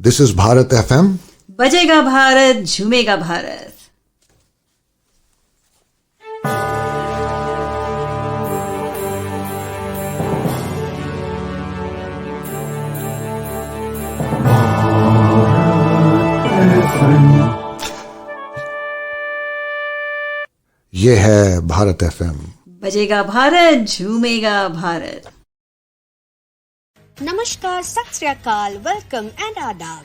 This is Bharat FM. बजेगा भारत, झूमेगा भारत. ये है भारत FM. बजेगा Bharat, झूमेगा Bharat. Namaskar, Sat Sri Akal, welcome and adab.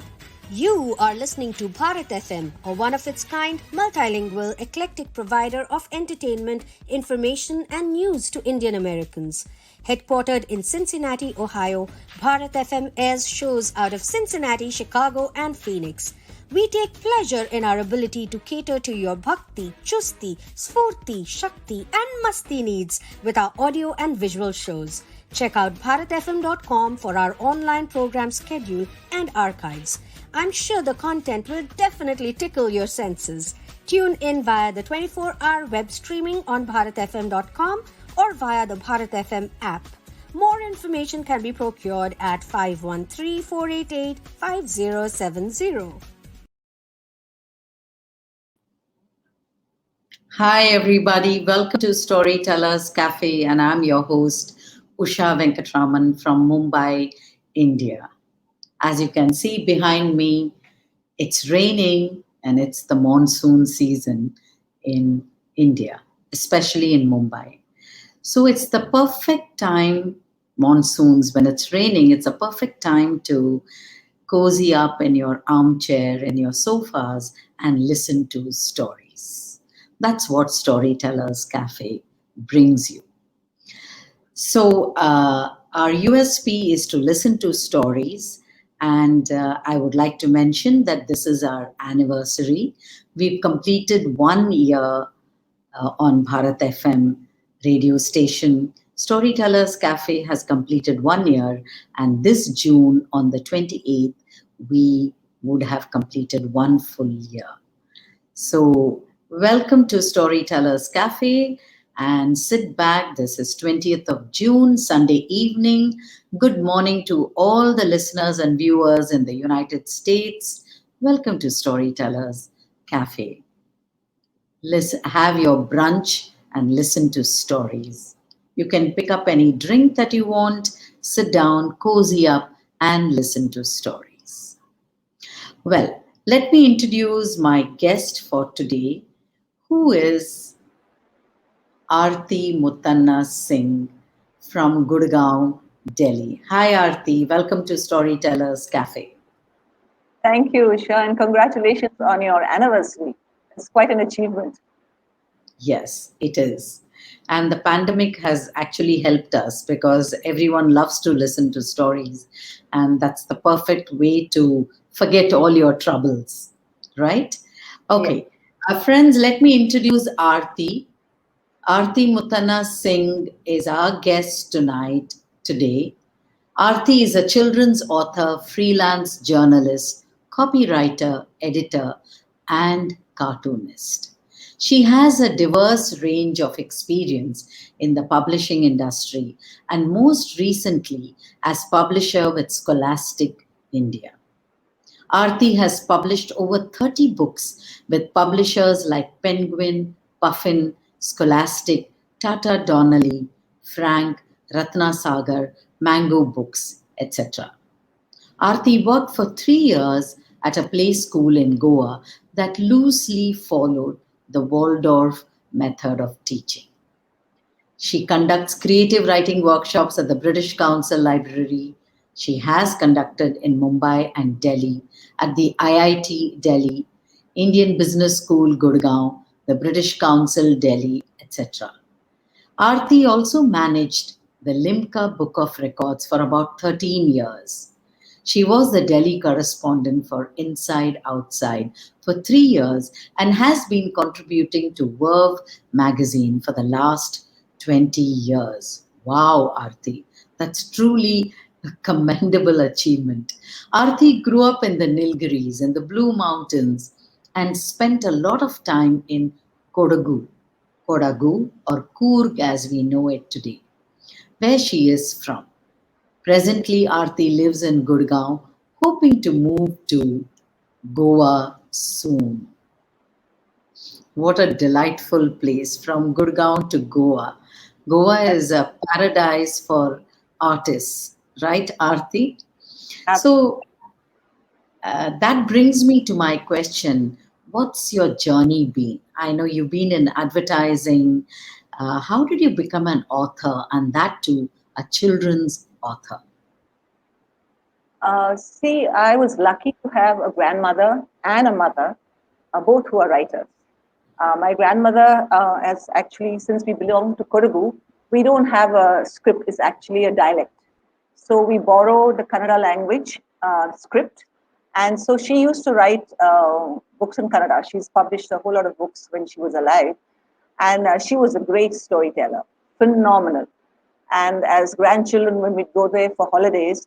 You are listening to Bharat FM, a one-of-its-kind, multilingual, eclectic provider of entertainment, information and news to Indian Americans. Headquartered in Cincinnati, Ohio, Bharat FM airs shows out of Cincinnati, Chicago and Phoenix. We take pleasure in our ability to cater to your bhakti, chusti, sfurti, shakti and masti needs with our audio and visual shows. Check out bharatfm.com for our online program schedule and archives. I'm sure the content will definitely tickle your senses. Tune in via the 24-hour web streaming on bharatfm.com or via the Bharat FM app. More information can be procured at 513-488-5070. Hi, everybody. Welcome to Storytellers Cafe, and I'm your host, Usha Venkatraman from Mumbai, India. As you can see behind me, it's raining and it's the monsoon season in India, especially in Mumbai. So it's the perfect time, monsoons, when it's raining, it's a perfect time to cozy up in your armchair, in your sofas, and listen to stories. That's what Storytellers Cafe brings you. So our USP is to listen to stories, and I would like to mention that this is our anniversary. We've completed 1 year on Bharat FM radio station. Storytellers Cafe has completed 1 year, and this June on the 28th, we would have completed 1 full year. So welcome to Storytellers Cafe. And sit back. This is 20th of June, Sunday evening. Good morning to all the listeners and viewers in the United States. Welcome to Storytellers Cafe. Have your brunch and listen to stories. You can pick up any drink that you want, sit down, cozy up, and listen to stories. Well, let me introduce my guest for today, who is Arthy Muthanna Singh from Gurgaon, Delhi. Hi, Arthy. Welcome to Storytellers Cafe. Thank you, Usha, and congratulations on your anniversary. It's quite an achievement. Yes, it is. And the pandemic has actually helped us because everyone loves to listen to stories. And that's the perfect way to forget all your troubles, right? Okay. Yeah. Friends, let me introduce Arthy. Arthy Muthanna Singh is our guest today. Arthy is a children's author, freelance journalist, copywriter, editor, and cartoonist. She has a diverse range of experience in the publishing industry and most recently as publisher with Scholastic India. Arthy has published over 30 books with publishers like Penguin, Puffin, Scholastic, Tata Donnelley, Frank, Ratna Sagar, Mango Books, etc. Arthy worked for 3 years at a play school in Goa that loosely followed the Waldorf method of teaching. She conducts creative writing workshops at the British Council Library. She has conducted in Mumbai and Delhi at the IIT Delhi, Indian Business School, Gurgaon, the British Council, Delhi, etc. Arthy also managed the Limca Book of Records for about 13 years. She was the Delhi correspondent for Inside Outside for 3 years and has been contributing to Verve magazine for the last 20 years. Wow, Arthy, that's truly a commendable achievement. Arthy grew up in the Nilgiris in the Blue Mountains and spent a lot of time in Kodagu or Coorg as we know it today, where she is from. Presently, Arthy lives in Gurgaon, hoping to move to Goa soon. What a delightful place from Gurgaon to Goa. Goa is a paradise for artists, right, Arthy? So that brings me to my question. What's your journey been? I know you've been in advertising. How did you become an author, and that too, a children's author? See, I was lucky to have a grandmother and a mother, both who are writers. My grandmother has actually, since we belong to Kodagu, we don't have a script, it's actually a dialect. So we borrow the Kannada language script. And so she used to write books in Kannada. She's published a whole lot of books when she was alive. And she was a great storyteller, phenomenal. And as grandchildren, when we'd go there for holidays,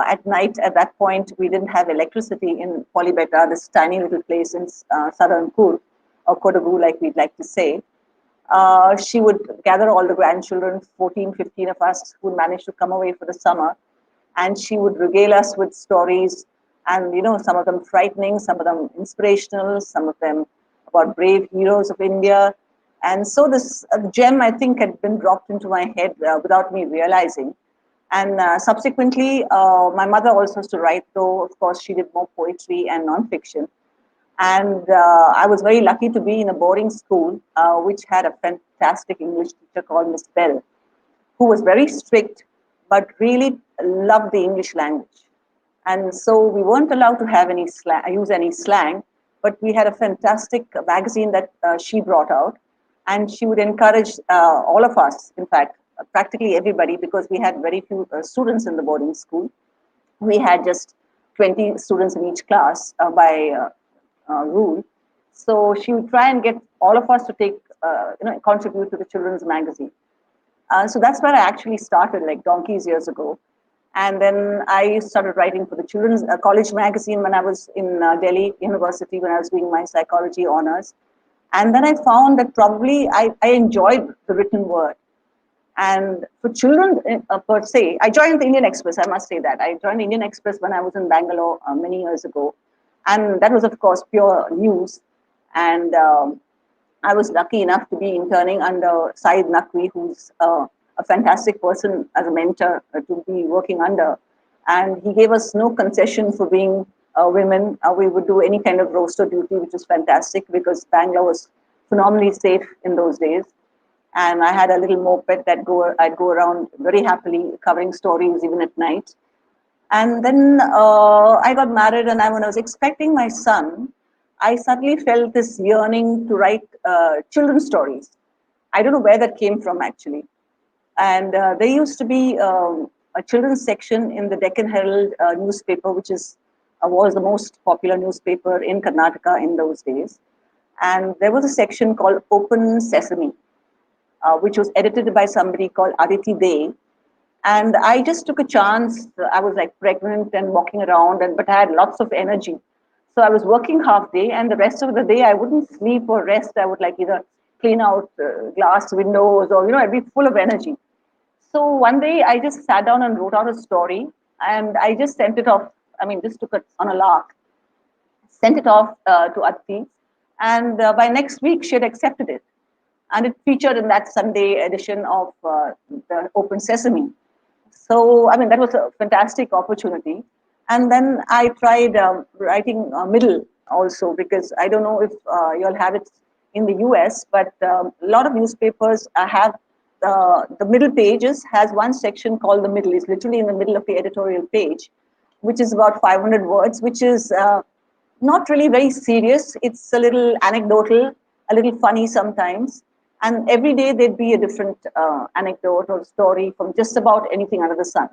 at night, at that point, we didn't have electricity in Polybeta, this tiny little place in southern Kur, or Kodagu, like we'd like to say. She would gather all the grandchildren, 14, 15 of us who managed to come away for the summer, and she would regale us with stories, and some of them frightening, some of them inspirational, some of them about brave heroes of India. And so this gem, I think, had been dropped into my head without me realizing. And subsequently, my mother also used to write, though, of course, she did more poetry and nonfiction. And I was very lucky to be in a boarding school, which had a fantastic English teacher called Miss Bell, who was very strict, but really loved the English language. And so we weren't allowed to have use any slang, but we had a fantastic magazine that she brought out. And she would encourage all of us, in fact, practically everybody, because we had very few students in the boarding school. We had just 20 students in each class by rule. So she would try and get all of us to contribute to the children's magazine. So that's where I actually started, like donkeys years ago. And then I started writing for the children's college magazine when I was in Delhi University, when I was doing my psychology honors. And then I found that probably I enjoyed the written word. And for children per se, I joined the Indian Express, I must say that. I joined Indian Express when I was in Bangalore many years ago. And that was, of course, pure news. And I was lucky enough to be interning under Saeed Naqvi, who's a fantastic person as a mentor to be working under. And he gave us no concession for being women. We would do any kind of roster duty, which was fantastic because Bangalore was phenomenally safe in those days. And I had a little moped that I'd go around very happily covering stories even at night. And then I got married, and when I was expecting my son, I suddenly felt this yearning to write children's stories. I don't know where that came from, actually. And there used to be a children's section in the Deccan Herald newspaper, which was the most popular newspaper in Karnataka in those days. And there was a section called Open Sesame, which was edited by somebody called Aditi Dey. And I just took a chance. I was like pregnant and walking around, but I had lots of energy. So I was working half day, and the rest of the day I wouldn't sleep or rest. I would like either clean out glass windows or, I'd be full of energy. So one day I just sat down and wrote out a story, and I just sent it off. I mean, just took it on a lark, sent it off to Arthy. And by next week, she had accepted it. And it featured in that Sunday edition of the Open Sesame. So, I mean, that was a fantastic opportunity. And then I tried writing middle also, because I don't know if you'll have it in the US, but a lot of newspapers have the middle pages has one section called the middle. It's literally in the middle of the editorial page, which is about 500 words, which is not really very serious. It's a little anecdotal, a little funny sometimes. And every day there'd be a different anecdote or story from just about anything under the sun.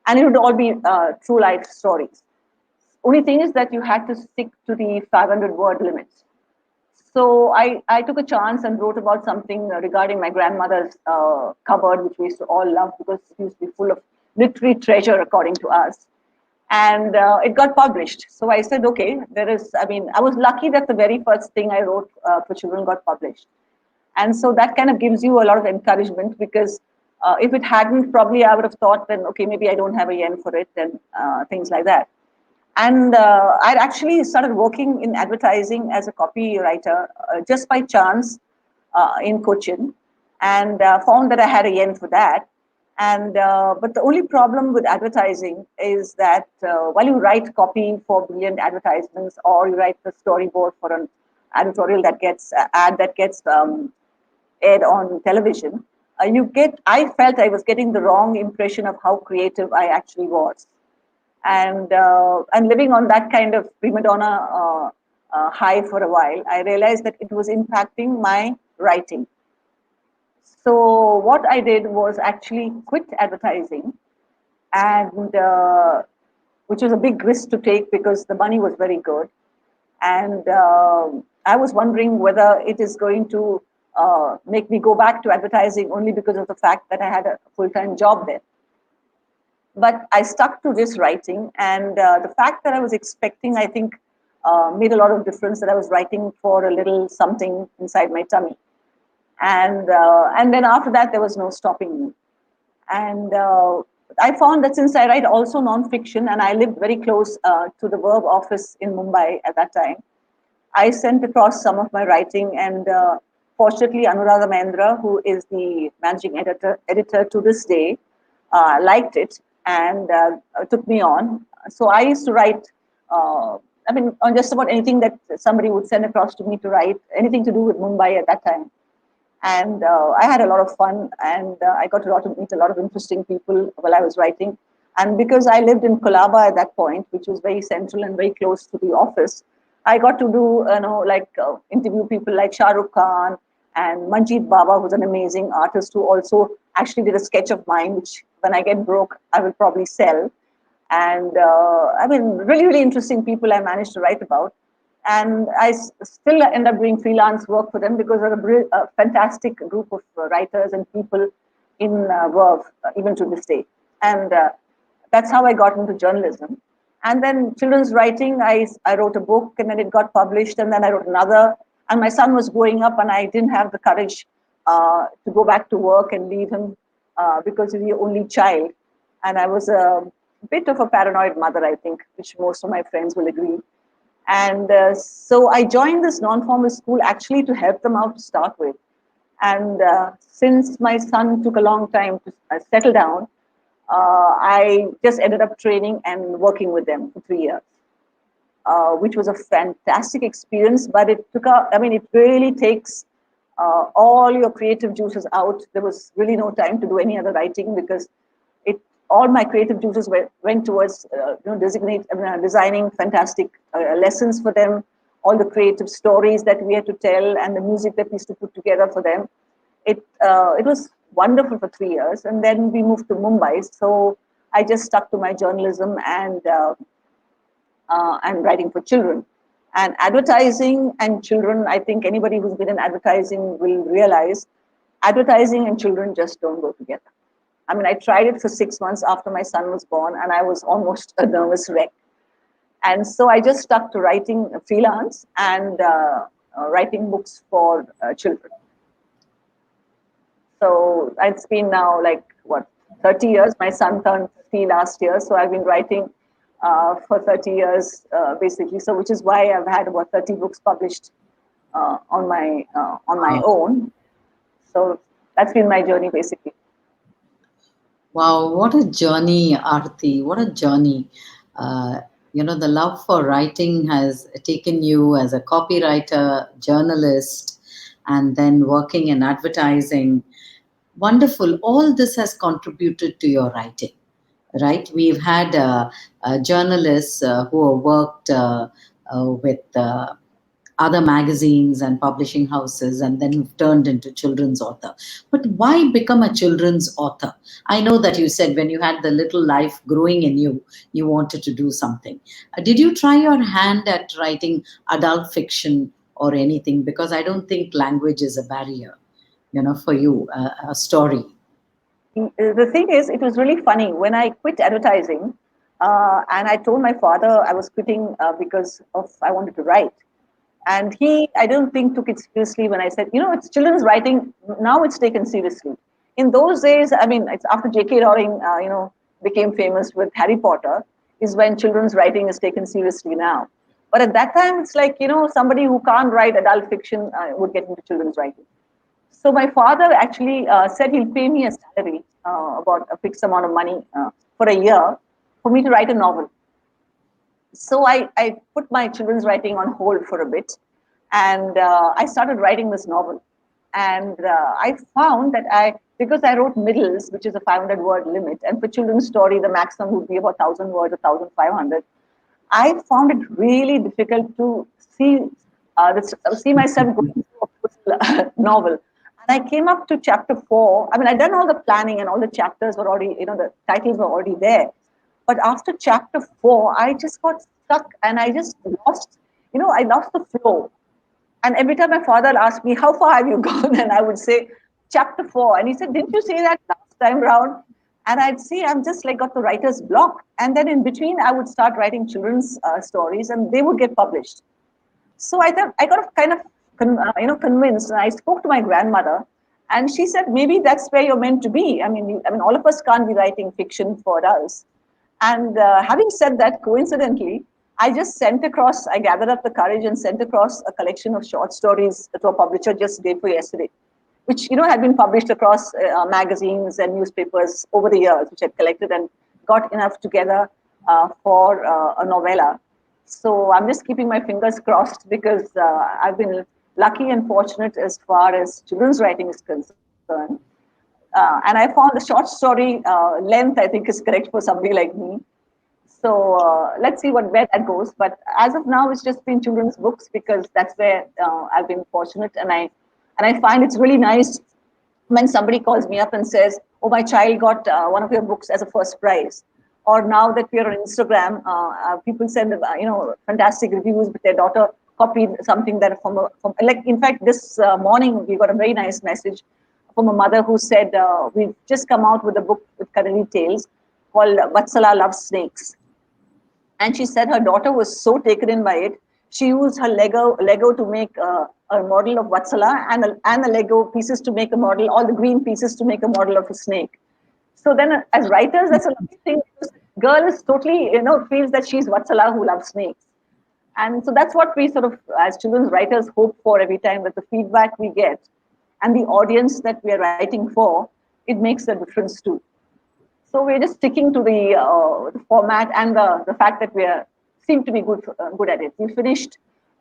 And it would all be true life stories. Only thing is that you had to stick to the 500 word limit. So I took a chance and wrote about something regarding my grandmother's cupboard, which we used to all love because it used to be full of literary treasure, according to us. And it got published. So I said, okay, I was lucky that the very first thing I wrote for children got published. And so that kind of gives you a lot of encouragement, because if it hadn't, probably I would have thought then, okay, maybe I don't have a yen for it and things like that. And I'd actually started working in advertising as a copywriter just by chance in Cochin, and found that I had a yen for that. And but the only problem with advertising is that while you write copy for brilliant advertisements, or you write the storyboard for an editorial that gets ad that gets aired on television, I felt I was getting the wrong impression of how creative I actually was, and living on that kind of prima donna high for a while, I realized that it was impacting my writing. So what I did was actually quit advertising, and which was a big risk to take because the money was very good, and I was wondering whether it is going to make me go back to advertising only because of the fact that I had a full-time job there. But I stuck to this writing, and the fact that I was expecting, I think, made a lot of difference. That I was writing for a little something inside my tummy, and then after that there was no stopping me. And I found that since I write also non-fiction, and I lived very close to the Verve office in Mumbai at that time, I sent across some of my writing, and fortunately, Anuradha Mahendra, who is the managing editor to this day, liked it and took me on. So I used to write, I mean, on just about anything that somebody would send across to me to write, anything to do with Mumbai at that time. And I had a lot of fun, and I got to meet a lot of interesting people while I was writing. And because I lived in Colaba at that point, which was very central and very close to the office, I got to do, interview people like Shah Rukh Khan and Manjeet Baba, who's an amazing artist who also actually did a sketch of mine, which when I get broke, I will probably sell. And I mean, really, really interesting people I managed to write about. And I still end up doing freelance work for them because they're a fantastic group of writers and people in Verve, even to this day. And that's how I got into journalism. And then children's writing, I wrote a book, and then it got published, and then I wrote another. And my son was growing up, and I didn't have the courage to go back to work and leave him because he's the only child. And I was a bit of a paranoid mother, I think, which most of my friends will agree. And so I joined this non-formal school actually to help them out to start with. And since my son took a long time to settle down, I just ended up training and working with them for 3 years, which was a fantastic experience. But it took it really takes all your creative juices out. There was really no time to do any other writing because all my creative juices went towards designing fantastic lessons for them, all the creative stories that we had to tell, and the music that we used to put together for them. It was wonderful for 3 years, and then we moved to Mumbai. So I just stuck to my journalism and writing for children. And advertising and children, I think anybody who's been in advertising will realize advertising and children just don't go together. I mean, I tried it for 6 months after my son was born, and I was almost a nervous wreck. And so I just stuck to writing freelance and writing books for children. So it's been now 30 years. My son turned 50 last year, so I've been writing for 30 years, basically. So which is why I've had about 30 books published on my own. So that's been my journey, basically. Wow, what a journey, Arthy. What a journey. The love for writing has taken you as a copywriter, journalist, and then working in advertising. Wonderful. All this has contributed to your writing, right? We've had journalists who have worked with other magazines and publishing houses, and then turned into children's author. But why become a children's author? I know that you said when you had the little life growing in you, you wanted to do something. Did you try your hand at writing adult fiction or anything? Because I don't think language is a barrier, for you, a story. The thing is, it was really funny. When I quit advertising, and I told my father I was quitting because I wanted to write. And he, I don't think, took it seriously when I said, it's children's writing. Now it's taken seriously. In those days, I mean, it's after J.K. Rowling, became famous with Harry Potter. is when children's writing is taken seriously now. But at that time, it's like, somebody who can't write adult fiction would get into children's writing. So my father actually said he'll pay me a salary, about a fixed amount of money for a year for me to write a novel. So I put my children's writing on hold for a bit, and I started writing this novel. And I found that because I wrote middles, which is a 500 word limit, and for children's story, the maximum would be about 1,000 words or 1,500. I found it really difficult to see myself going through a full novel. And I came up to chapter 4. I mean, I'd done all the planning and all the chapters were already, the titles were already there. But after chapter 4, I just got stuck and I just lost, I lost the flow. And every time my father asked me, how far have you gone? And I would say, chapter 4. And he said, didn't you say that last time round? And I'd say, I'm just like got the writer's block. And then in between, I would start writing children's stories and they would get published. So I thought, I got kind of, convinced. And I spoke to my grandmother and she said, maybe that's where you're meant to be. I mean, all of us can't be writing fiction for adults. And having said that, coincidentally, I gathered up the courage and sent across a collection of short stories to a publisher just day before yesterday, which, had been published across magazines and newspapers over the years, which I'd collected and got enough together for a novella. So I'm just keeping my fingers crossed because I've been lucky and fortunate as far as children's writing is concerned. And I found the short story length, I think, is correct for somebody like me. So let's see where that goes. But as of now, it's just been children's books because that's where I've been fortunate. And I find it's really nice when somebody calls me up and says, oh, my child got one of your books as a first prize. Or now that we're on Instagram, people send, fantastic reviews, but their daughter copied something that in fact, this morning, we got a very nice message from a mother who said, we've just come out with a book with cuddly tales called Vatsala Loves Snakes. And she said her daughter was so taken in by it, she used her Lego to make a model of Vatsala and the Lego pieces to make a model, all the green pieces to make a model of a snake. So then as writers, that's a lovely thing. Girl is totally, feels that she's Vatsala who loves snakes. And so that's what we sort of, as children's writers, hope for every time, that the feedback we get and the audience that we are writing for, it makes a difference too. So we're just sticking to the format and the fact that we seem to be good at it. We finished.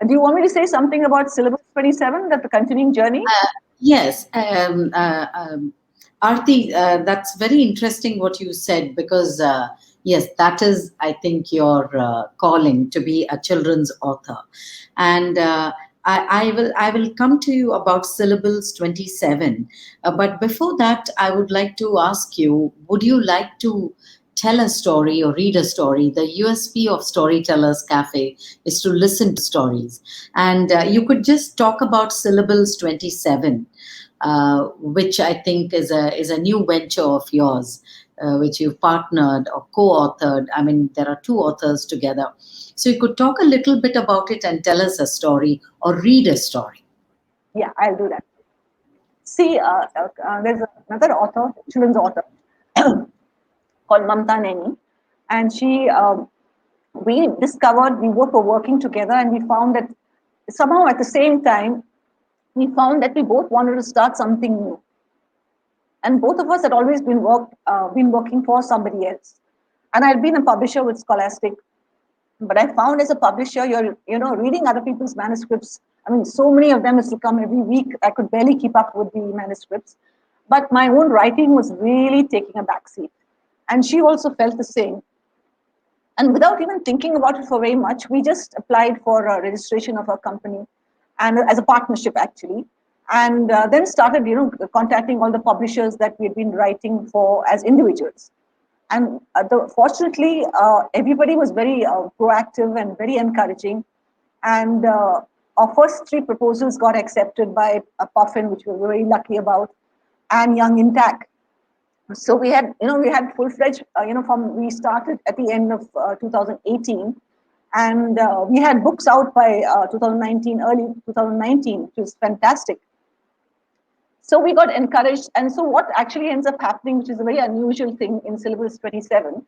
Do you want me to say something about syllabus 27, that the continuing journey? Yes. Arthy, that's very interesting what you said because, yes, that is, I think, your calling to be a children's author. And I will come to you about syllables 27. But before that, I would like to ask you, would you like to tell a story or read a story? The USP of Storytellers Cafe is to listen to stories. And you could just talk about syllables 27, which I think is a new venture of yours, which you've partnered or co-authored. I mean, there are two authors together. So you could talk a little bit about it and tell us a story or read a story. Yeah, I'll do that. See, there's another author, children's author, called Mamta Neni. And we both were working together and we found that somehow at the same time, we found that we both wanted to start something new. And both of us had always been working for somebody else. And I'd been a publisher with Scholastic. But I found as a publisher, you're reading other people's manuscripts. I mean, so many of them used to come every week. I could barely keep up with the manuscripts. But my own writing was really taking a backseat. And she also felt the same. And without even thinking about it for very much, we just applied for a registration of our company, and as a partnership actually. And then started, contacting all the publishers that we had been writing for as individuals. And fortunately, everybody was very proactive and very encouraging. And our first 3 proposals got accepted by Puffin, which we were very lucky about, and Young Intact. So we had full-fledged, we started at the end of 2018. And we had books out by 2019, early 2019, which was fantastic. So we got encouraged. And so what actually ends up happening, which is a very unusual thing in syllabus 27,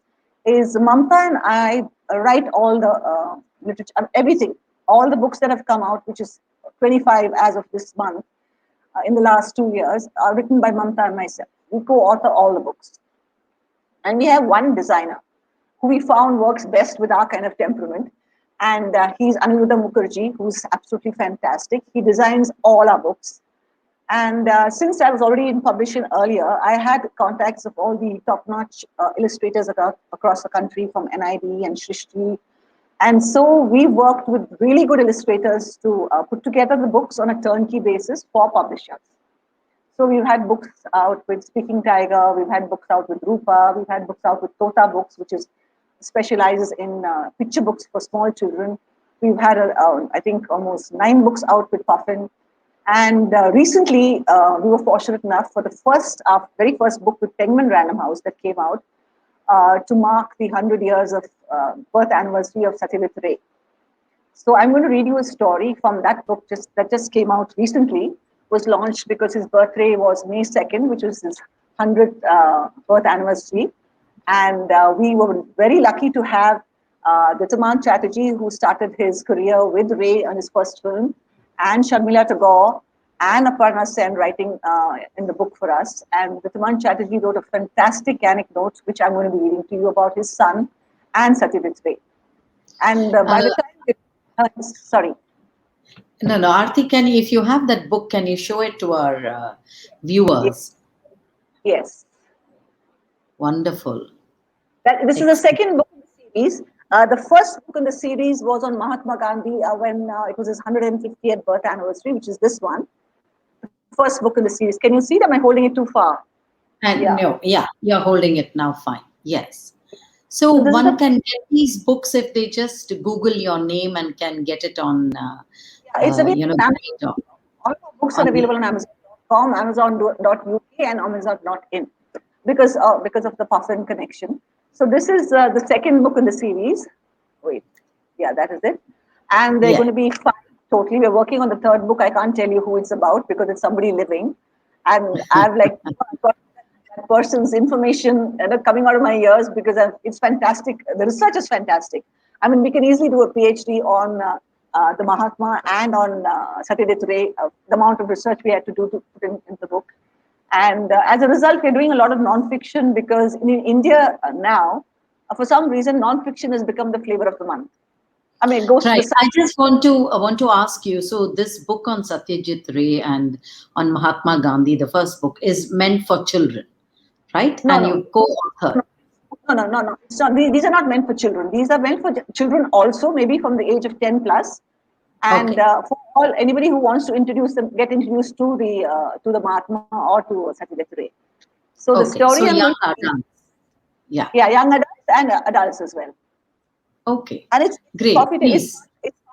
is Mamta and I write all the literature, everything, all the books that have come out, which is 25 as of this month, in the last 2 years, are written by Mamta and myself. We co-author all the books. And we have one designer who we found works best with our kind of temperament. And he's Aniruddha Mukherjee, who's absolutely fantastic. He designs all our books. And since I was already in publishing earlier, I had contacts of all the top-notch illustrators across the country, from NID and Shrishti. And so we worked with really good illustrators to put together the books on a turnkey basis for publishers. So we've had books out with Speaking Tiger, we've had books out with Rupa, we've had books out with Tota Books, which specializes in picture books for small children. We've had, I think, almost 9 books out with Puffin. And recently, we were fortunate enough for our very first book with Penguin Random House that came out to mark the 100 years of birth anniversary of Satyajit Ray. So I'm going to read you a story from that book that just came out recently, was launched because his birthday was May 2nd, which was his 100th birth anniversary. And we were very lucky to have Ditaman Chatterjee, who started his career with Ray on his first film, and Sharmila Tagore and Aparna Sen writing in the book for us. And Ditaman Chatterjee wrote a fantastic anecdote, which I'm going to be reading to you, about his son and Satyajit Ray. And by the time, sorry. No, Arthy, if you have that book, can you show it to our viewers? Yes. Wonderful. This is the second book in the series. The first book in the series was on Mahatma Gandhi when it was his 150th birth anniversary, which is this one. The first book in the series. Can you see that? Am I holding it too far? No, you're holding it now fine. Yes. So one can get these books if they just Google your name and can get it on, it's available on Amazon. All our books are available on Amazon.com, Amazon.uk, and Amazon.in because of the Puffin connection. So this is the second book in the series. Wait, that is it. And they're going to be 5 totally. We're working on the third book. I can't tell you who it's about because it's somebody living. And I've got that person's information coming out of my ears because it's fantastic. The research is fantastic. I mean, we can easily do a PhD on the Mahatma and on Satyajit Ray, the amount of research we had to do to put in the book. And as a result, we're doing a lot of nonfiction because in India now, for some reason, nonfiction has become the flavor of the month. I mean, it goes right. to I just want to ask you. So this book on Satyajit Ray and on Mahatma Gandhi, the first book, is meant for children, right? No, and no. you co-author. No. It's not, these are not meant for children. These are meant for children also, maybe from the age of 10 plus. And for anybody who wants to get introduced to the Mahatma or to Satyajit Ray. So the story, so young adults. Young adults and adults as well. Okay, and it's great. It's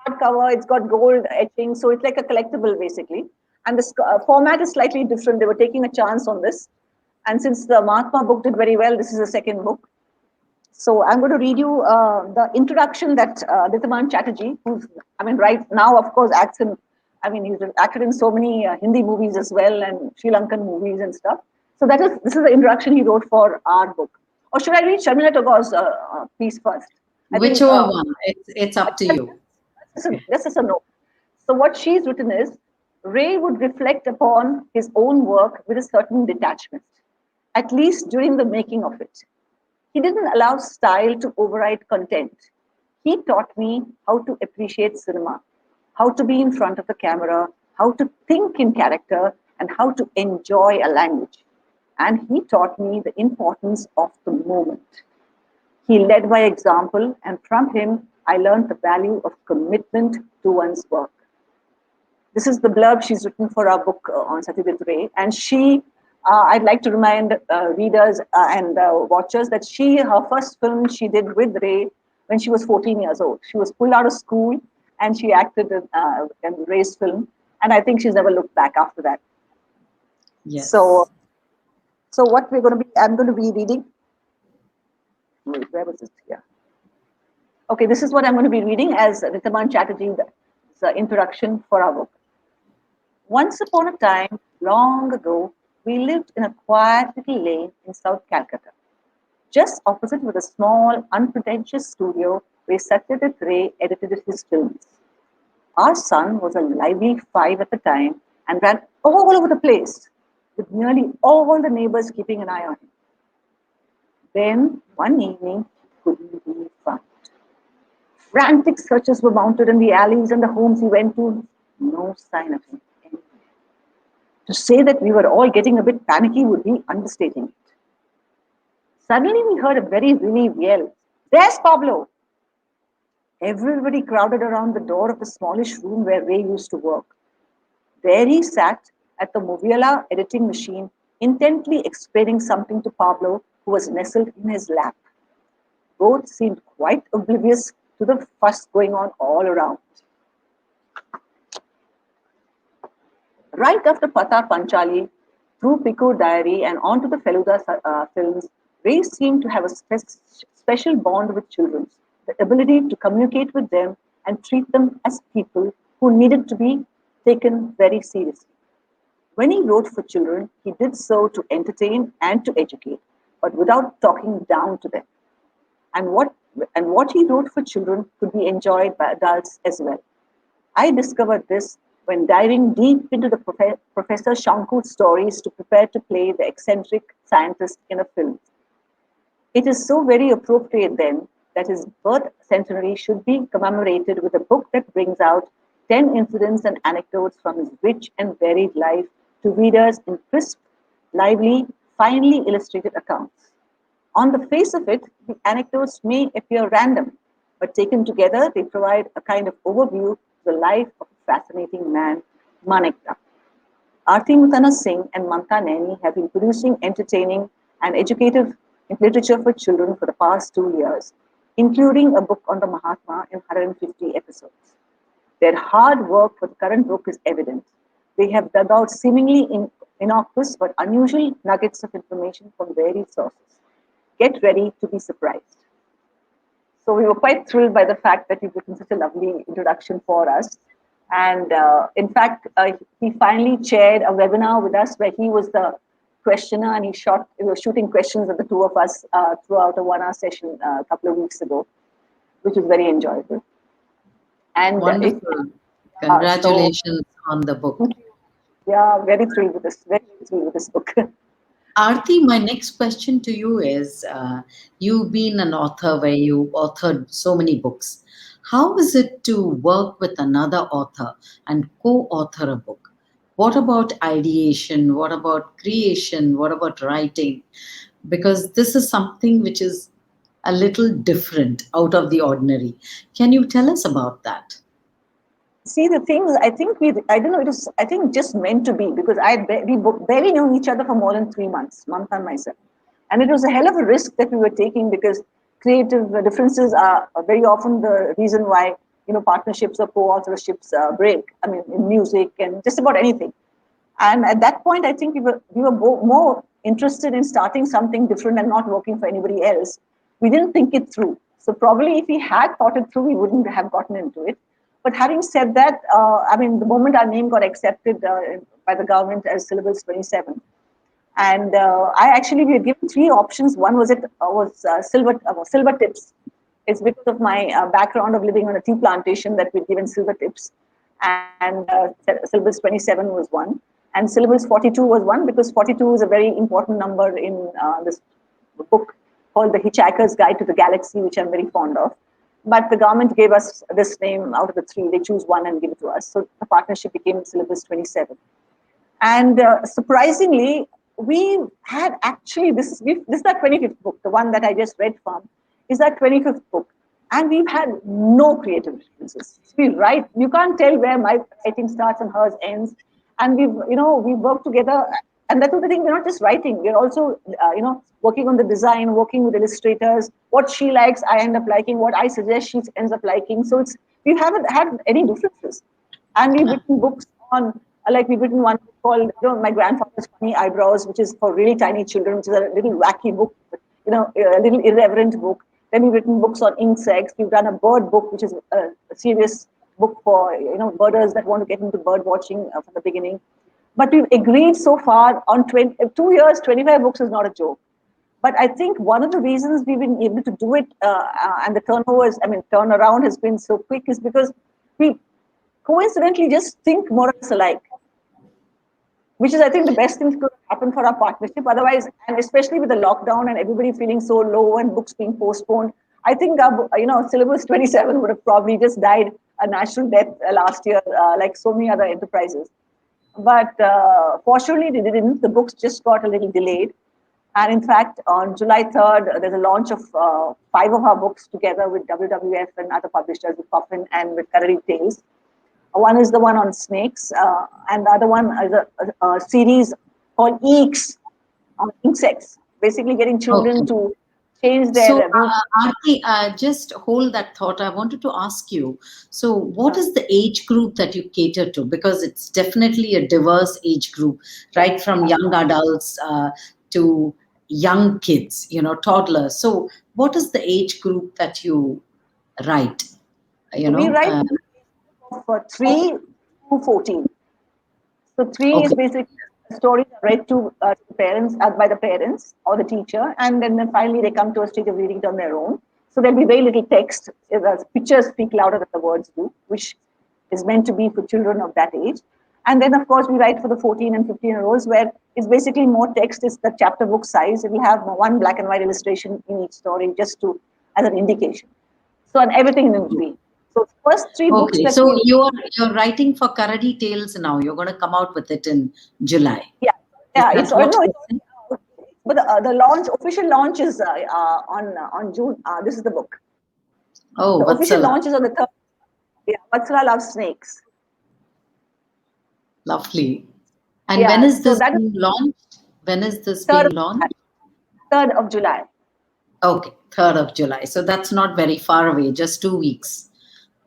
hardcover. It's got gold etching, so it's like a collectible basically. And the format is slightly different. They were taking a chance on this, and since the Mahatma book did very well, this is the second book. So I'm going to read you the introduction that Ditaman Chatterjee, who's, right now, of course, acts in, he's acted in so many Hindi movies as well and Sri Lankan movies and stuff. So this is the introduction he wrote for our book. Or should I read Sharmila Tagore's piece first? Whichever one, it's up to you. This is a note. So what she's written is, Ray would reflect upon his own work with a certain detachment, at least during the making of it. He didn't allow style to override content. He taught me how to appreciate cinema, how to be in front of the camera, how to think in character, and how to enjoy a language. And he taught me the importance of the moment. He led by example, and from him, I learned the value of commitment to one's work. This is the blurb she's written for our book on Satyajit Ray. And I'd like to remind readers and watchers that her first film she did with Ray when she was 14 years old. She was pulled out of school and she acted in Ray's film. And I think she's never looked back after that. Yes. So what I'm going to be reading. Wait, where was it? Yeah. Okay, this is what I'm going to be reading as Ditaman Chatterjee's introduction for our book. Once upon a time, long ago, we lived in a quiet little lane in South Calcutta, Just opposite was a small, unpretentious studio where Satyajit Ray edited his films. Our son was a lively 5 at the time and ran all over the place, with nearly all the neighbors keeping an eye on him. Then, one evening, he couldn't be found. Frantic searches were mounted in the alleys and the homes he went to. No sign of him anywhere. To say that we were all getting a bit panicky would be understating it. Suddenly, we heard a very relieved yell. There's Pablo! Everybody crowded around the door of the smallish room where Ray used to work. There he sat at the Moviola editing machine, intently explaining something to Pablo, who was nestled in his lap. Both seemed quite oblivious to the fuss going on all around. Right after Pata Panchali, through Piku Diary and on to the Feluda films, Ray seemed to have a special bond with children, the ability to communicate with them and treat them as people who needed to be taken very seriously. When he wrote for children, he did so to entertain and to educate, but without talking down to them. And what he wrote for children could be enjoyed by adults as well. I discovered this when diving deep into the Professor Shanku's stories to prepare to play the eccentric scientist in a film. It is so very appropriate then that his birth centenary should be commemorated with a book that brings out 10 incidents and anecdotes from his rich and varied life to readers in crisp, lively, finely illustrated accounts. On the face of it, the anecdotes may appear random, but taken together, they provide a kind of overview of the life of a fascinating man, Manekta. Arthy Muthanna Singh and Mamta Naini have been producing entertaining and educative literature for children for the past 2 years, including a book on the Mahatma in 150 episodes. Their hard work for the current book is evident. They have dug out seemingly innocuous but unusual nuggets of information from varied sources. Get ready to be surprised. So we were quite thrilled by the fact that you've written such a lovely introduction for us. And in fact, he finally chaired a webinar with us where he was the questioner and he was shooting questions at the two of us throughout a 1-hour session a couple of weeks ago, which was very enjoyable. And wonderful. Congratulations on the book. Yeah, very thrilled with this book. Arthy, my next question to you is, you've been an author where you authored so many books. How is it to work with another author and co-author a book? What about ideation? What about creation? What about writing? Because this is something which is a little different, out of the ordinary. Can you tell us about that? See, the thing is, I don't know, it was, I think, just meant to be because we barely knew each other for more than 3 months, Mamta and myself. And it was a hell of a risk that we were taking because creative differences are very often the reason why, partnerships or co-authorships break. I mean, in music and just about anything. And at that point, I think we were more interested in starting something different and not working for anybody else. We didn't think it through. So probably if we had thought it through, we wouldn't have gotten into it. But having said that, the moment our name got accepted by the government as Syllabus 27, and we were given 3 options. One was silver tips. It's because of my background of living on a tea plantation that we're given silver tips. And Syllabus 27 was one. And Syllabus 42 was one because 42 is a very important number in this book called The Hitchhiker's Guide to the Galaxy, which I'm very fond of. But the government gave us this name out of the 3. They choose one and give it to us. So the partnership became Syllabus 27. And surprisingly, we had actually, this is our 25th book. The one that I just read from is our 25th book. And we've had no creative differences. We write, you can't tell where my writing starts and hers ends. And we've worked together. And that's the thing, we're not just writing, we're also, working on the design, working with illustrators. What she likes, I end up liking. What I suggest, she ends up liking. So we haven't had any differences. And we've written books on, we've written one called, My Grandfather's Funny Eyebrows, which is for really tiny children, which is a little wacky book, a little irreverent book. Then we've written books on insects. We've done a bird book, which is a serious book for, birders that want to get into bird watching from the beginning. But we've agreed so far on 2 years, 25 books is not a joke. But I think one of the reasons we've been able to do it and the turnaround has been so quick is because we coincidentally just think more or less alike, which is, I think, the best thing that could happen for our partnership. Otherwise, and especially with the lockdown and everybody feeling so low and books being postponed, I think our, syllabus 27 would have probably just died a natural death last year, like so many other enterprises. But fortunately, they didn't. The books just got a little delayed. And in fact, on July 3rd, there's a launch of 5 of our books together with WWF and other publishers, with Puffin and with Karadi Tales. One is the one on snakes, and the other one is a series called Eeks, on insects, basically getting children to change their So, view. Arthy, just hold that thought. I wanted to ask you, so what is the age group that you cater to? Because it's definitely a diverse age group, right from young adults to young kids, toddlers. So what is the age group that you write? You We know, write for 3 to 14. So 3 is okay, basically stories are read to parents, by the parents or the teacher, and then finally they come to a stage of reading it on their own. So there'll be very little text. The pictures speak louder than the words do, which is meant to be for children of that age. And then, of course, we write for the 14 and 15-year-olds, where it's basically more text. It's the chapter book size. It will have one black and white illustration in each story, just to as an indication. So, and everything in between. So, first 3 books okay. that So we you're writing for Karadi Tales now. You're going to come out with it in July. yeah, Is yeah. that what It's already out. But the official launch is on June. This is the book. Oh, The official Vatsala. launch is on the 3rd. Yeah, Vatsala loves snakes. Lovely. And when Yeah, is so this that is being launched? When is this third being of launched? 3rd of July. Okay, 3rd of July. So that's not very far away, just 2 weeks.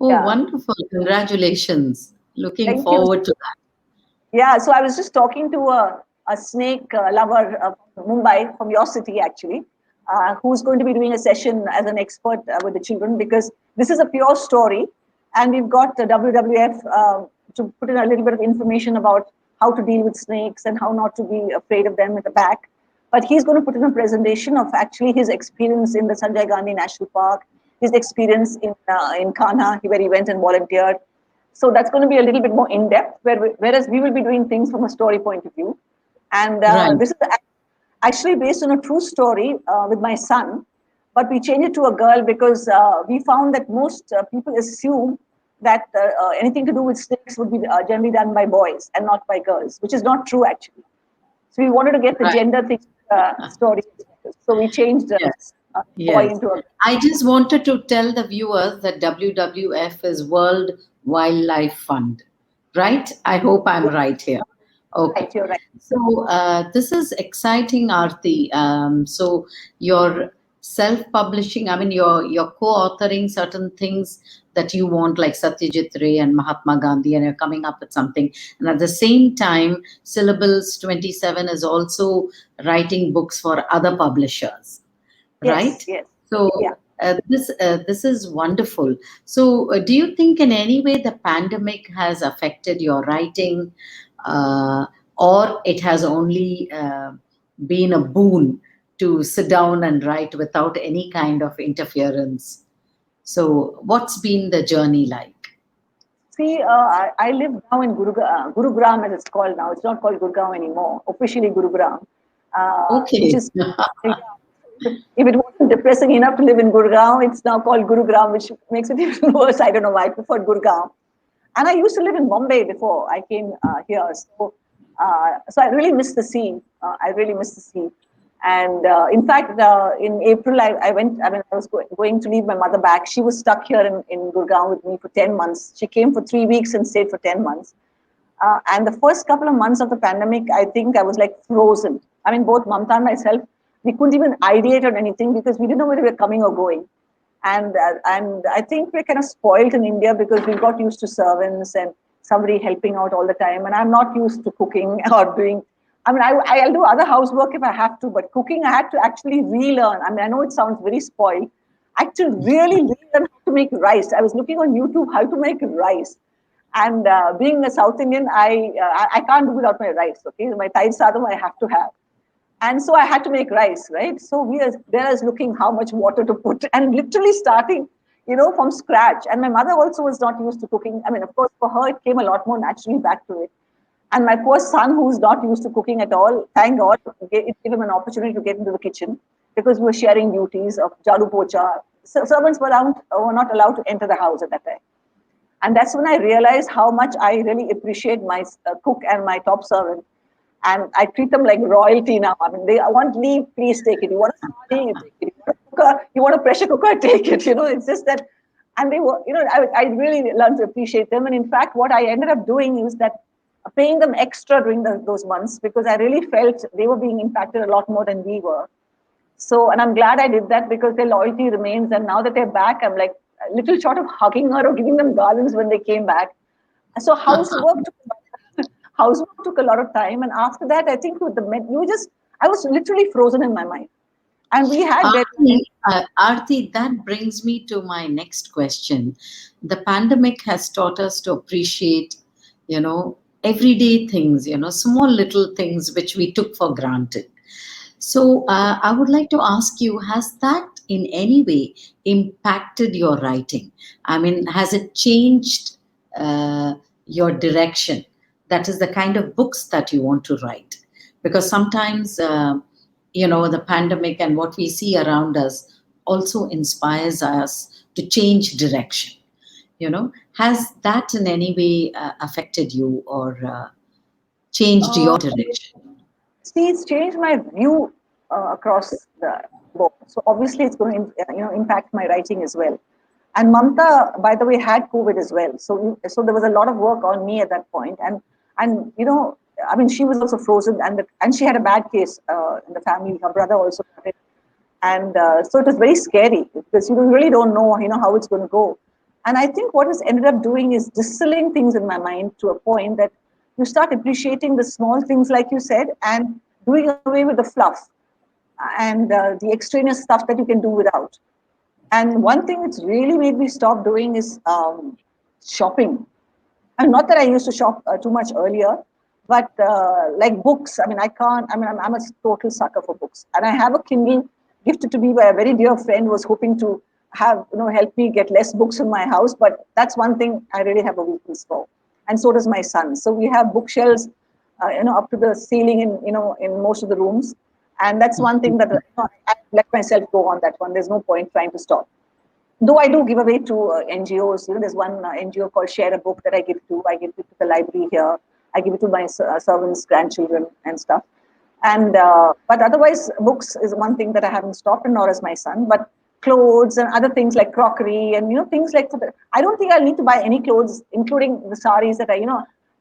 Oh, Yeah, wonderful. Congratulations. Looking thank you. forward to that. Yeah, so I was just talking to a snake lover from Mumbai, from your city actually, who's going to be doing a session as an expert with the children, because this is a pure story. And we've got the WWF to put in a little bit of information about how to deal with snakes and how not to be afraid of them at the back. But he's going to put in a presentation of actually his experience in the Sanjay Gandhi National Park, his experience in Kanha, where he went and volunteered. So that's going to be a little bit more in depth, whereas we will be doing things from a story point of view. And Right. this is actually based on a true story with my son, but we changed it to a girl because we found that most people assume that anything to do with snakes would be generally done by boys and not by girls, which is not true actually. So we wanted to get the Right. gender thing story. So we changed Yes. boy Yes. into a girl. I just wanted to tell the viewers that WWF is World Wildlife Fund, right? I hope I'm right here. Okay. Right, you're right. So this is exciting, Arthy. So you're self-publishing. I mean, you're co-authoring certain things that you want, like Satyajit Ray and Mahatma Gandhi, and you're coming up with something. And at the same time, Syllables 27 is also writing books for other publishers, Yes, right? yes. So Yeah. this is wonderful. So do you think in any way the pandemic has affected your writing, uh, or it has only been a boon to sit down and write without any kind of interference? So what's been the journey like? See, I live now in Gurugram, as it's called now. It's not called Gurgaon anymore. Officially Gurugram, which Okay. is, yeah, if it wasn't depressing enough to live in Gurgaon, it's now called Gurugram, which makes it even worse. I don't know why. I preferred Gurgaon. And I used to live in Bombay before I came here. So I really miss the sea. I really miss the sea. And in fact, in April, I was going to leave my mother back. She was stuck here in Gurgaon with me for 10 months. She came for 3 weeks and stayed for 10 months. And the first couple of months of the pandemic, I think I was like frozen. I mean, both Mamta and myself, we couldn't even ideate on anything because we didn't know whether we were coming or going. And I think we're kind of spoiled in India because we got used to servants and somebody helping out all the time. And I'm not used to cooking or doing. I mean, I'll do other housework if I have to, but cooking I had to actually relearn. I mean, I know it sounds very spoiled. I had to really relearn how to make rice. I was looking on YouTube how to make rice. And being a South Indian, I can't do without my rice. Okay, my Thai sadam I have to have. And so I had to make rice, right? So we are there as looking how much water to put and literally starting, from scratch. And my mother also was not used to cooking. I mean, of course, for her, it came a lot more naturally back to it. And my poor son, who's not used to cooking at all, thank God, it gave him an opportunity to get into the kitchen because we were sharing duties of jadu pocha. So servants were not allowed to enter the house at that time. And that's when I realized how much I really appreciate my cook and my top servant. And I treat them like royalty now. I mean, they want leave, please take it. You want a sardine, take it. You want a pressure cooker, take it. It's just that. And they were, I really learned to appreciate them. And in fact, what I ended up doing is that paying them extra during those months because I really felt they were being impacted a lot more than we were. So, and I'm glad I did that because their loyalty remains. And now that they're back, I'm like a little short of hugging her or giving them garlands when they came back. So housework took a lot of time. And after that, I think with the men, I was literally frozen in my mind. And we had Arthy, that brings me to my next question. The pandemic has taught us to appreciate, everyday things, small little things which we took for granted. So I would like to ask you, has that in any way impacted your writing? I mean, has it changed your direction? That is the kind of books that you want to write. Because sometimes, the pandemic and what we see around us also inspires us to change direction. Has that in any way affected you or changed your direction? See, it's changed my view across the board. So obviously, it's going to impact my writing as well. And Mamta, by the way, had COVID as well. So there was a lot of work on me at that point. And I mean, she was also frozen, and she had a bad case in the family. Her brother also got it, and so it was very scary because you really don't know, how it's going to go. And I think what it's ended up doing is distilling things in my mind to a point that you start appreciating the small things, like you said, and doing away with the fluff and the extraneous stuff that you can do without. And one thing it's really made me stop doing is shopping. And not that I used to shop too much earlier, but like books. I mean, I can't. I mean, I'm a total sucker for books, and I have a Kindle gifted to me by a very dear friend who was hoping to have help me get less books in my house. But that's one thing I really have a weakness for, and so does my son. So we have bookshelves, up to the ceiling in most of the rooms, and that's one thing that I let myself go on that one. There's no point trying to stop. Though I do give away to NGOs. There's one NGO called Share a Book that I give to. I give it to the library here. I give it to my servants, grandchildren, and stuff. And but otherwise, books is one thing that I haven't stopped, and nor has my son. But clothes and other things like crockery and things like that. I don't think I'll need to buy any clothes, including the saris that I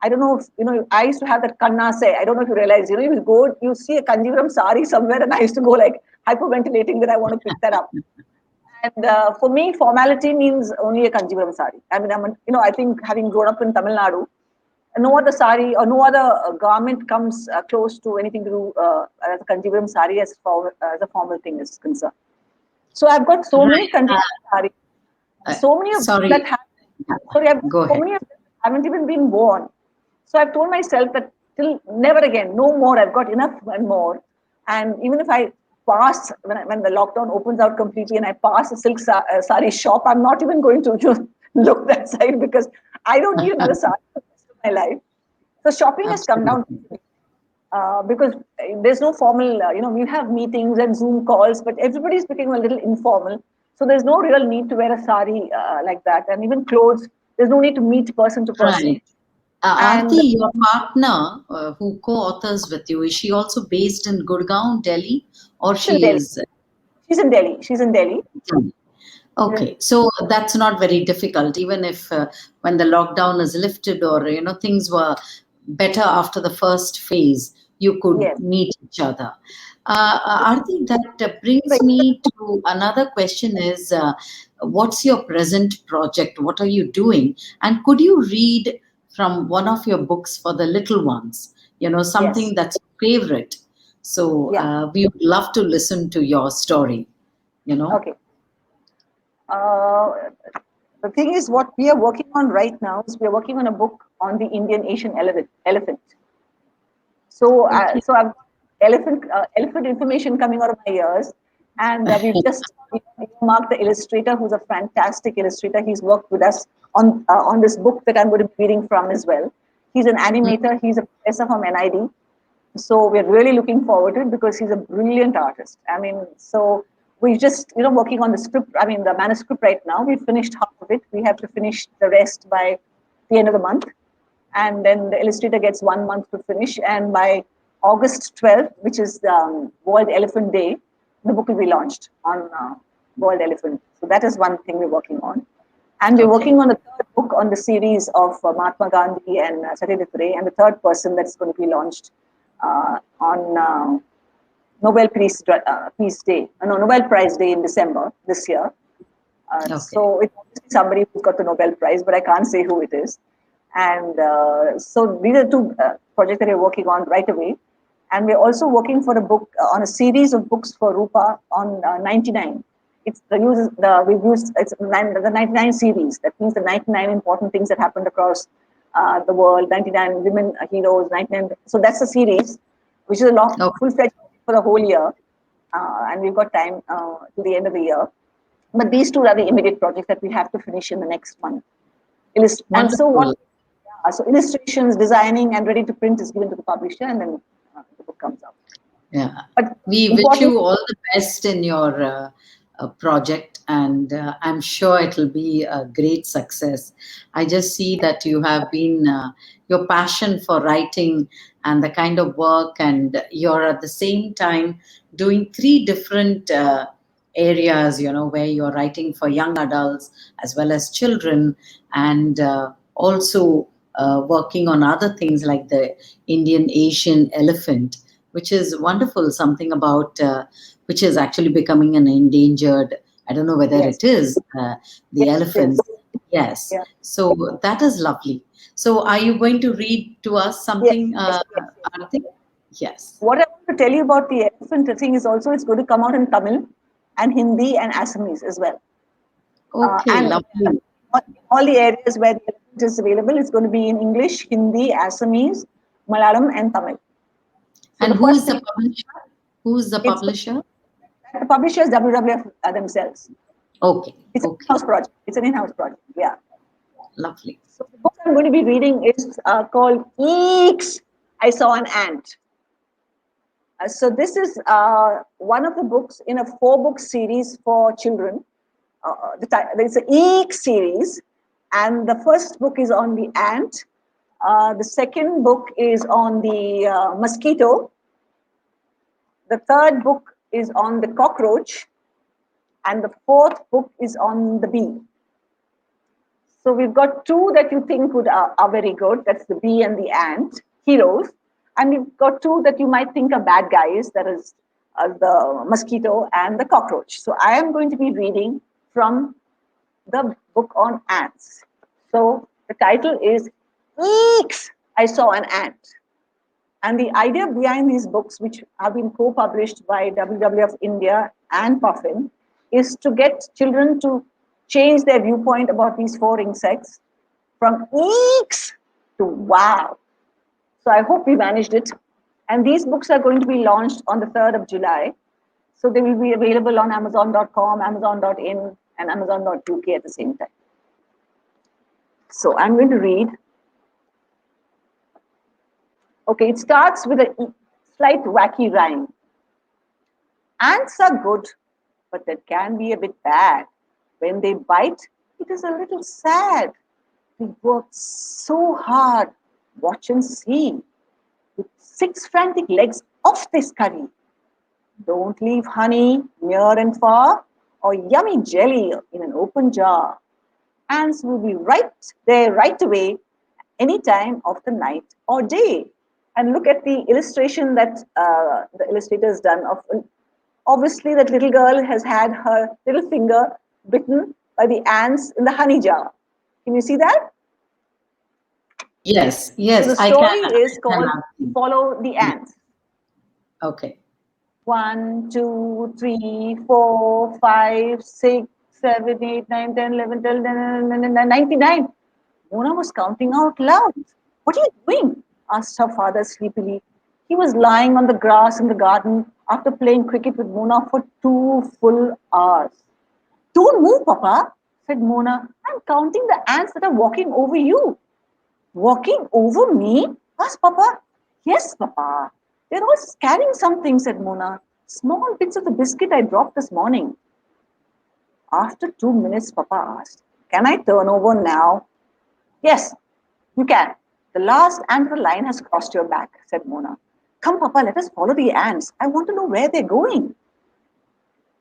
don't know if I used to have that kanna say. I don't know if you realize. You see a Kanjivaram sari somewhere, and I used to go like hyperventilating that I want to pick that up. And for me, formality means only a Kanjivaram sari. I mean, I think having grown up in Tamil Nadu, no other sari or no other garment comes close to anything to do as a Kanjivaram sari as a formal thing is concerned. So I've got so many Kanjivaram saris, so many of them that many of them haven't even been worn. So I've told myself that till never again, no more. I've got enough and more. And even if I pass when the lockdown opens out completely and I pass a silk sari shop, I'm not even going to look that side because I don't need another sari for the rest of my life. So shopping has come down because there's no formal, we have meetings and Zoom calls, but everybody's becoming a little informal. So there's no real need to wear a sari like that. And even clothes, there's no need to meet person to person. Right. Arthy, your partner who co-authors with you, is she also based in Gurgaon, Delhi, or she is? She's in Delhi. She's in Delhi. Okay, so that's not very difficult. Even if when the lockdown is lifted, or things were better after the first phase, you could meet each other. Arthy, that brings me to another question: is what's your present project? What are you doing? And could you read from one of your books for the little ones? Something that's your favorite. So we would love to listen to your story. Okay. The thing is, what we are working on right now is we are working on a book on the Indian Asian elephant. So, Okay. so elephant information coming out of my ears. And we've just marked the illustrator, who's a fantastic illustrator. He's worked with us on this book that I'm going to be reading from as well. He's an animator. He's a professor from NID. So we're really looking forward to it because he's a brilliant artist. I mean, so we're just working on the script. I mean, the manuscript right now. We've finished half of it. We have to finish the rest by the end of the month, and then the illustrator gets 1 month to finish. And by August 12th, which is World Elephant Day, the book will be launched on World Elephant. So that is one thing we're working on. And we're working on the third book on the series of Mahatma Gandhi and Satyajit Ray, and the third person that's going to be launched on Nobel Peace Day, Nobel Prize Day in December this year. So it's somebody who's got the Nobel Prize, but I can't say who it is. And so these are two projects that we're working on right away. And we're also working for a book on a series of books for Rupa on 99. It's the 99 series. That means the 99 important things that happened across the world, 99 women heroes, 99. So that's a series, which is a long, full-fledged for the whole year. And we've got time to the end of the year. But these two are the immediate projects that we have to finish in the next month. And so so illustrations, designing, and ready to print is given to the publisher, and then the book comes out. Yeah. But we wish you all the best in your project, and I'm sure it will be a great success. I just see that you have been, your passion for writing and the kind of work, and you're at the same time doing 3 different areas, where you're writing for young adults as well as children, and also working on other things like the Indian Asian elephant, which is wonderful, something about which is actually becoming an endangered, I don't know whether it is, the elephant. Yes. Yeah. So that is lovely. So are you going to read to us something, Arthy? Yes. What I want to tell you about the elephant thing is also it's going to come out in Tamil and Hindi and Assamese as well. Okay, lovely. All the areas where the elephant is available, it's going to be in English, Hindi, Assamese, Malayalam, and Tamil. So and who is the publisher? Who is the publisher? The publisher is WWF themselves. Okay. It's an in-house project. It's an in-house project. Yeah. Lovely. So the book I'm going to be reading is called Eeks, I Saw an Ant. So this is one of the books in a 4-book series for children. It's an Eek series, and the first book is on the ant. The second book is on the mosquito. The third book is on the cockroach, and the fourth book is on the bee. So we've got 2 that you think are very good. That's the bee and the ant, heroes. And we've got 2 that you might think are bad guys. That is the mosquito and the cockroach. So I am going to be reading from the book on ants. So the title is Eeks, I Saw an Ant. And the idea behind these books, which have been co-published by WWF India and Puffin, is to get children to change their viewpoint about these 4 insects from eeks to wow. So I hope we managed it. And these books are going to be launched on the 3rd of July. So they will be available on Amazon.com, Amazon.in, and Amazon.uk at the same time. So I'm going to read. Okay, it starts with a slight wacky rhyme. Ants are good, but they can be a bit bad. When they bite, it is a little sad. We work so hard. Watch and see. With 6 frantic legs, off they scurry. Don't leave honey near and far, or yummy jelly in an open jar. Ants will be right there right away, any time of the night or day. And look at the illustration that the illustrator has done. Obviously, that little girl has had her little finger bitten by the ants in the honey jar. Can you see that? Yes. So the story is called Follow the Ants. Okay. 1, 2, 3, 4, 5, 6, 7, 8, 9, 10, 11, 12, 99. Mona was counting out loud. What are you doing? Asked her father sleepily. He was lying on the grass in the garden after playing cricket with Mona for 2 full hours. Don't move, Papa, said Mona. I'm counting the ants that are walking over you. Walking over me? asked Papa. Yes, Papa. They're all carrying something, said Mona. Small bits of the biscuit I dropped this morning. After 2 minutes, Papa asked, Can I turn over now? Yes, you can. The last ant of the line has crossed your back, said Mona. Come, Papa, let us follow the ants. I want to know where they're going.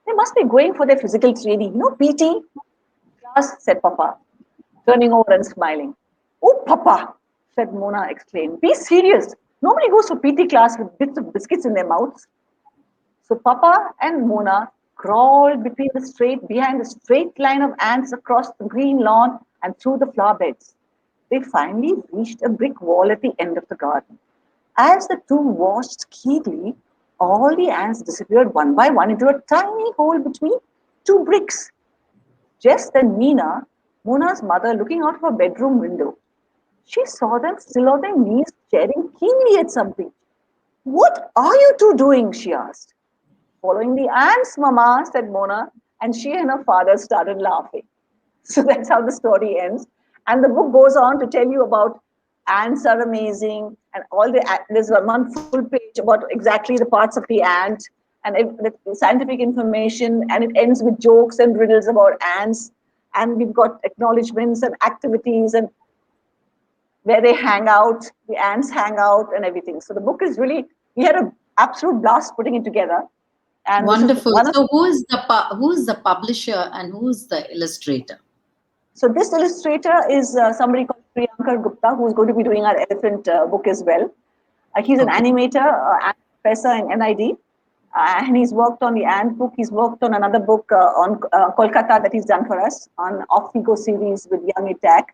They must be going for their physical training. You know, PT? Class, said Papa, turning over and smiling. Oh, Papa, said Mona, exclaimed. Be serious. Nobody goes for PT class with bits of biscuits in their mouths. So Papa and Mona crawled behind the straight line of ants across the green lawn and through the flower beds. They finally reached a brick wall at the end of the garden. As the two watched keenly, all the ants disappeared one by one into a tiny hole between two bricks. Just then Meena, Mona's mother, looking out of her bedroom window, she saw them still on their knees staring keenly at something. What are you two doing? She asked. Following the ants, Mama, said Mona, and she and her father started laughing. So that's how the story ends. And the book goes on to tell you about ants are amazing, and there's one full page about exactly the parts of the ant and the scientific information, and it ends with jokes and riddles about ants. And we've got acknowledgements and activities and where they hang out, the ants hang out, and everything. So the book is really, we had an absolute blast putting it together. And wonderful. So who is the publisher and who is the illustrator? So this illustrator is somebody called Priyankar Gupta, who is going to be doing our elephant book as well. He's an animator and professor in NID. And he's worked on the ant book. He's worked on another book on Kolkata that he's done for us, on Off We Go series with Young Attack.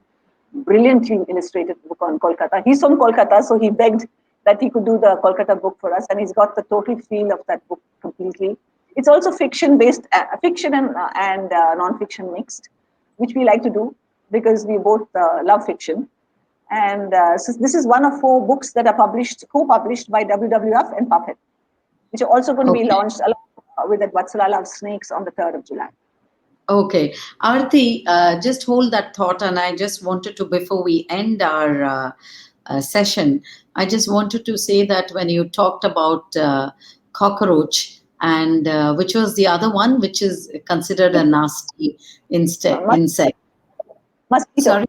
Brilliantly illustrated book on Kolkata. He's from Kolkata, so he begged that he could do the Kolkata book for us, and he's got the total feel of that book completely. It's also fiction-based, fiction and non-fiction mixed, which we like to do because we both love fiction. And so this is one of 4 books that are co-published by WWF and Puffin, which are also going to be launched along with that Vatsala Loves Snakes on the 3rd of July. Okay. Arthy, just hold that thought, and I just wanted to, before we end our session, I just wanted to say that when you talked about cockroach, and which was the other one, which is considered a nasty insect? Mosquito. Sorry?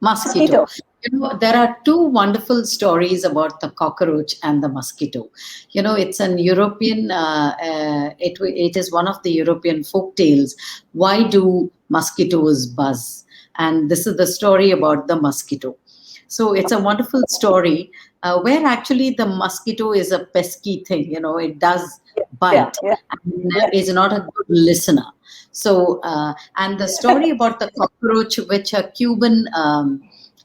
Mosquito. You know, there are 2 wonderful stories about the cockroach and the mosquito. You know, it's an European, it is one of the European folk tales. Why do mosquitoes buzz? And this is the story about the mosquito. So it's a wonderful story where actually the mosquito is a pesky thing. You know, it does bite and is not a good listener. So, and the story about the cockroach, which a Cuban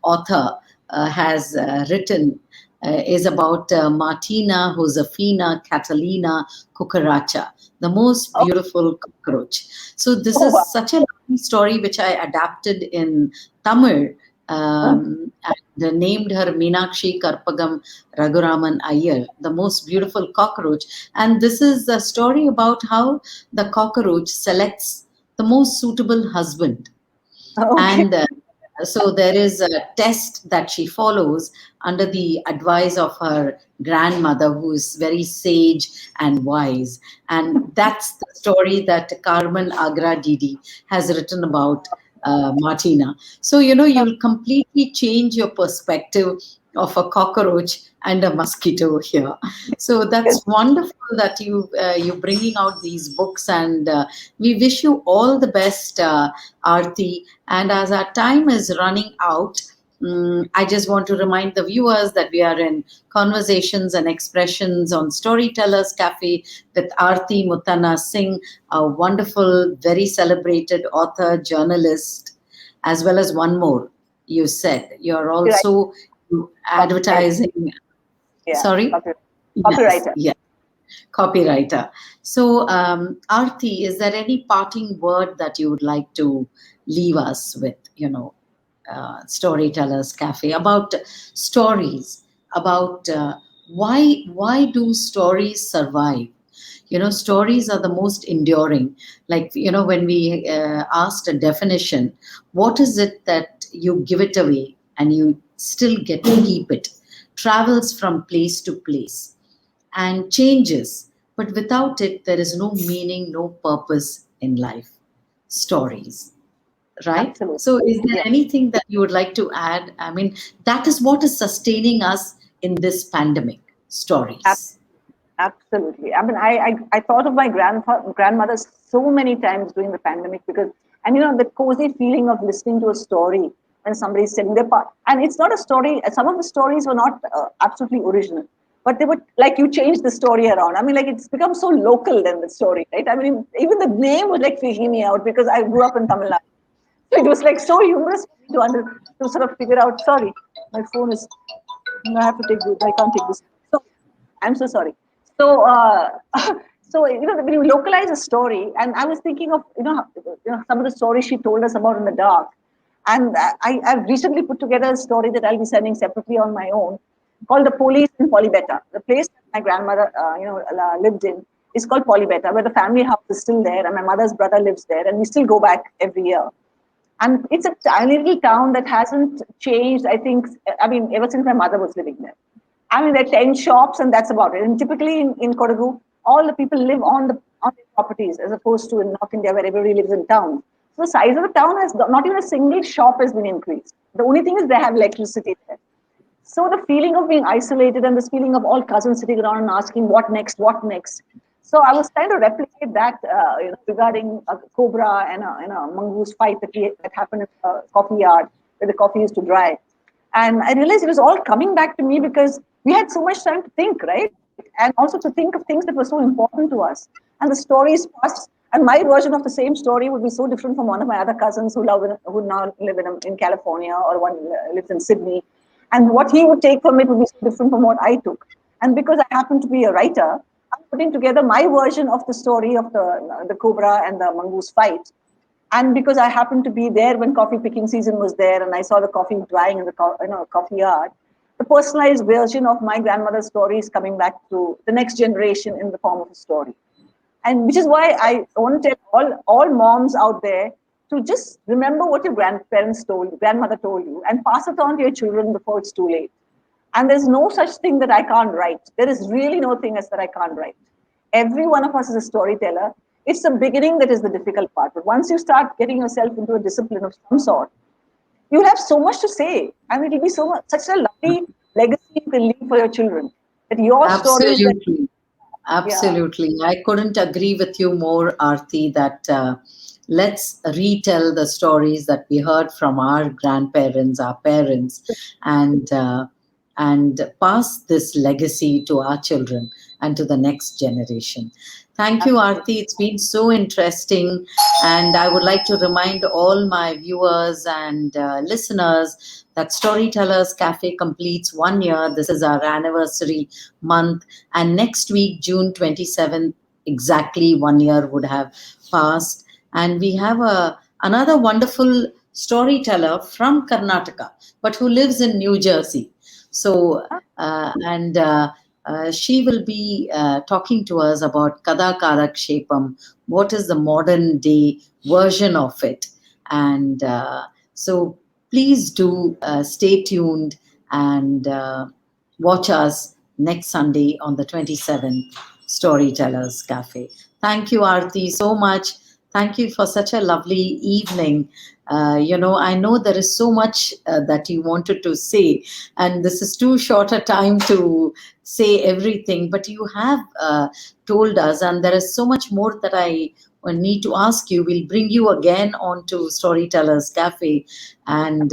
author has written, is about Martina Josefina Catalina Cucaracha, the most beautiful cockroach. So this is such a lovely story which I adapted in Tamil and named her Meenakshi Karpagam Raguraman Iyer, the most beautiful cockroach. And this is a story about how the cockroach selects the most suitable husband. And so there is a test that she follows under the advice of her grandmother, who is very sage and wise. And that's the story that Carmen Agra Didi has written about Martina. So, you know, you'll completely change your perspective of a cockroach and a mosquito here. So that's wonderful that you're bringing out these books, and we wish you all the best, Arthy. And as our time is running out, I just want to remind the viewers that we are in Conversations and Expressions on Storytellers Cafe with Arthy Muthanna Singh, a wonderful, very celebrated author, journalist, as well as one more. You said you're also advertising. Sorry? Copywriter. Yes. Copywriter. So, Arthy, is there any parting word that you would like to leave us with, you know, Storytellers Cafe, about stories, about why do stories survive? Stories are the most enduring. Like, when we asked a definition, what is it that you give it away and you still get to keep it? Travels from place to place and changes, but without it, there is no meaning, no purpose in life. Stories, right? Absolutely. So, is there Yeah. anything that you would like to add? I mean, that is what is sustaining us in this pandemic. Stories. Absolutely. I mean, I thought of my grandmother so many times during the pandemic because, and the cozy feeling of listening to a story when somebody's telling their part. And it's not a story, some of the stories were not absolutely original, but they were like you changed the story around. I mean, like it's become so local then the story, right? I mean, even the name was like freaking me out because I grew up in Tamil Nadu. So it was like so humorous for me to sort of figure out. Sorry, my phone is. No, I have to take this. I can't take this. So I'm so sorry. So, so when you localize a story, and I was thinking of some of the stories she told us about in the dark, and I've recently put together a story that I'll be sending separately on my own, called The Police in Polybeta. The place that my grandmother lived in is called Polybeta, where the family house is still there, and my mother's brother lives there, and we still go back every year. And it's a tiny little town that hasn't changed, I think, I mean, ever since my mother was living there. I mean, there are 10 shops and that's about it. And typically in Kodagu, all the people live on their properties as opposed to in North India where everybody lives in town. So the size of the town has not even a single shop has been increased. The only thing is they have electricity there. So the feeling of being isolated and this feeling of all cousins sitting around and asking what next, what next. So I was trying to replicate that regarding a cobra and a mongoose fight that happened at the coffee yard where the coffee used to dry. And I realized it was all coming back to me because we had so much time to think, right? And also to think of things that were so important to us. And the stories passed. And my version of the same story would be so different from one of my other cousins who now live in California, or one lives in Sydney. And what he would take from it would be so different from what I took. And because I happen to be a writer, I'm putting together my version of the story of the cobra and the mongoose fight. And because I happened to be there when coffee picking season was there, and I saw the coffee drying in the coffee yard, the personalized version of my grandmother's story is coming back to the next generation in the form of a story. And which is why I want to tell all moms out there to just remember what your grandmother told you, and pass it on to your children before it's too late. And there's no such thing that I can't write. There is really no thing as that I can't write. Every one of us is a storyteller. It's the beginning that is the difficult part. But once you start getting yourself into a discipline of some sort, you'll have so much to say. And it'll be such a lovely legacy you can leave for your children. That your stories that Absolutely. yeah. Absolutely. I couldn't agree with you more, Arthy, that let's retell the stories that we heard from our grandparents, our parents, and pass this legacy to our children and to the next generation. Thank you, Arthy. It's been so interesting. And I would like to remind all my viewers and listeners that Storytellers Cafe completes 1 year. This is our anniversary month. And next week, June 27th, exactly 1 year would have passed. And we have another wonderful storyteller from Karnataka, but who lives in New Jersey. So, she will be talking to us about Kada Karakshepam, what is the modern day version of it. And so please do stay tuned and watch us next Sunday on the 27th, Storytellers Cafe. Thank you, Arthy, so much. Thank you for such a lovely evening. I know there is so much that you wanted to say, and this is too short a time to say everything, but you have told us, and there is so much more that I need to ask you. We'll bring you again onto Storytellers Cafe, and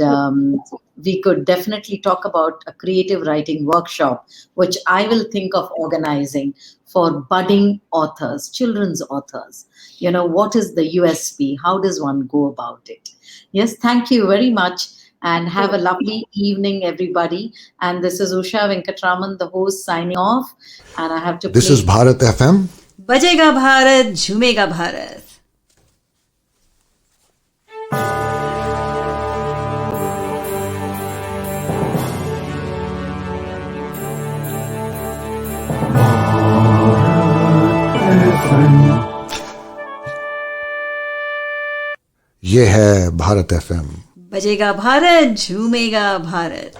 we could definitely talk about a creative writing workshop, which I will think of organizing for budding authors, children's authors. What is the USP? How does one go about it? Yes, thank you very much. And have a lovely evening, everybody. And this is Usha Venkatraman, the host, signing off. And I have to This play. is Bharat FM. बजेगा भारत झूमेगा भारत. ये है Bharat FM. बजेगा भारत, झूमेगा भारत।